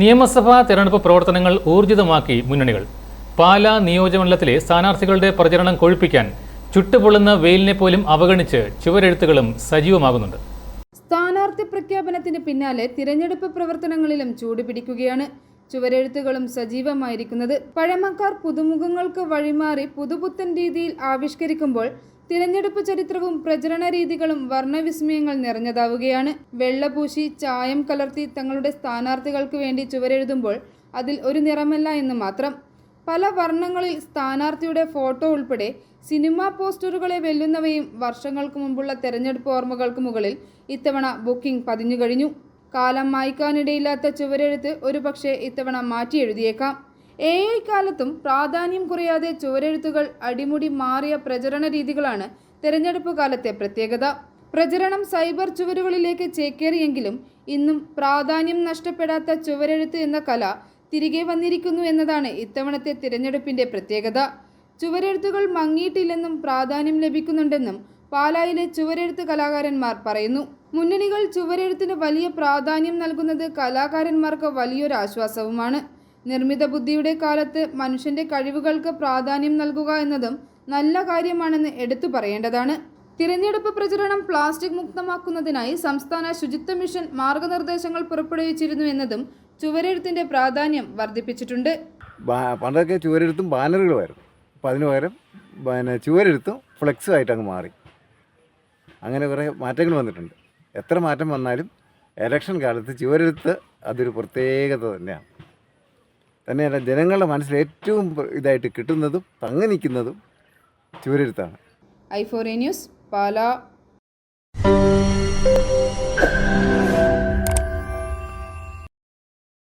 നിയമസഭാ തെരഞ്ഞെടുപ്പ് പ്രവർത്തനങ്ങൾ ഊർജിതമാക്കി മുന്നണികൾ. പാലാ നിയോജകമണ്ഡലത്തിലെ സ്ഥാനാർത്ഥികളുടെ പ്രചരണം കൊഴുപ്പിക്കാൻ ചുട്ടുപൊള്ളുന്ന വെയിലിനെ പോലും അവഗണിച്ച് ചുവരെഴുത്തുകളും സജീവമാകുന്നുണ്ട്. സ്ഥാനാർത്ഥി പ്രഖ്യാപനത്തിന് പിന്നാലെ തിരഞ്ഞെടുപ്പ് പ്രവർത്തനങ്ങളിലും ചൂടുപിടിക്കുകയാണ്. ചുവരെഴുത്തുകളും സജീവമായിരിക്കുന്നത്. പഴമക്കാർ പുതുമുഖങ്ങൾക്ക് വഴിമാറി പുതുപുത്തൻ രീതിയിൽ ആവിഷ്കരിക്കുമ്പോൾ തിരഞ്ഞെടുപ്പ് ചരിത്രവും പ്രചരണ രീതികളും വർണ്ണവിസ്മയങ്ങൾ നിറഞ്ഞതാവുകയാണ്. വെള്ളപൂശി ചായം കലർത്തി തങ്ങളുടെ സ്ഥാനാർത്ഥികൾക്ക് വേണ്ടി ചുവരെഴുതുമ്പോൾ അതിൽ ഒരു നിറമല്ല എന്ന് മാത്രം. പല വർണ്ണങ്ങളിൽ സ്ഥാനാർത്ഥിയുടെ ഫോട്ടോ ഉൾപ്പെടെ സിനിമാ പോസ്റ്ററുകളെ വെല്ലുന്നവയും വർഷങ്ങൾക്ക് മുമ്പുള്ള തെരഞ്ഞെടുപ്പ് ഓർമ്മകൾക്ക് മുകളിൽ ഇത്തവണ ബുക്കിംഗ് പതിഞ്ഞു കഴിഞ്ഞു. കാലം മായ്ക്കാനിടയില്ലാത്ത ചുവരെഴുത്ത് ഒരുപക്ഷെ ഇത്തവണ മാറ്റി എഴുതിയേക്കാം. AI കാലത്തും പ്രാധാന്യം കുറയാതെ ചുവരെഴുത്തുകൾ അടിമുടി മാറിയ പ്രചരണ രീതികളാണ് തെരഞ്ഞെടുപ്പ് കാലത്തെ പ്രത്യേകത. പ്രചരണം സൈബർ ചുവരുകളിലേക്ക് ചേക്കേറിയെങ്കിലും ഇന്നും പ്രാധാന്യം നഷ്ടപ്പെടാത്ത ചുവരെഴുത്ത് എന്ന കല തിരികെ വന്നിരിക്കുന്നു എന്നതാണ് ഇത്തവണത്തെ തിരഞ്ഞെടുപ്പിന്റെ പ്രത്യേകത. ചുവരെഴുത്തുകൾ മങ്ങിയിട്ടില്ലെന്നും പ്രാധാന്യം ലഭിക്കുന്നുണ്ടെന്നും പാലായിലെ ചുവരെഴുത്ത് കലാകാരന്മാർ പറയുന്നു. മുന്നണികൾ ചുവരെഴുത്തിന് വലിയ പ്രാധാന്യം നൽകുന്നത് കലാകാരന്മാർക്ക് വലിയൊരു ആശ്വാസവുമാണ്. നിർമ്മിത ബുദ്ധിയുടെ കാലത്ത് മനുഷ്യന്റെ കഴിവുകൾക്ക് പ്രാധാന്യം നൽകുക എന്നതും നല്ല കാര്യമാണെന്ന് എടുത്തു പറയേണ്ടതാണ്. തിരഞ്ഞെടുപ്പ് പ്രചരണം പ്ലാസ്റ്റിക് മുക്തമാക്കുന്നതിനായി സംസ്ഥാന ശുചിത്വ മിഷൻ മാർഗനിർദ്ദേശങ്ങൾ പുറപ്പെടുവിച്ചിരുന്നു എന്നതും ചുവരെഴുത്തിന്റെ പ്രാധാന്യം വർദ്ധിപ്പിച്ചിട്ടുണ്ട്. പണ്ടൊക്കെ ചുവരെഴുത്തും ബാനറുകളുമായിരുന്നു. അപ്പോൾ അതിന് പകരം ചുവരെഴുത്തും ഫ്ലെക്സും ആയിട്ട് അങ്ങ് മാറി. അങ്ങനെ കുറേ മാറ്റങ്ങൾ വന്നിട്ടുണ്ട്. എത്ര മാറ്റം വന്നാലും ഇലക്ഷൻ കാലത്ത് ചുവരെഴുത്ത് അതൊരു പ്രത്യേകത തന്നെയാണ്. തന്നെയല്ല, ജനങ്ങളുടെ മനസ്സിൽ ഏറ്റവും ഇതായിട്ട് കിട്ടുന്നതും തങ്ങി നിൽക്കുന്നതും ചുവരെഴുത്താണ്. i4a news, Pala.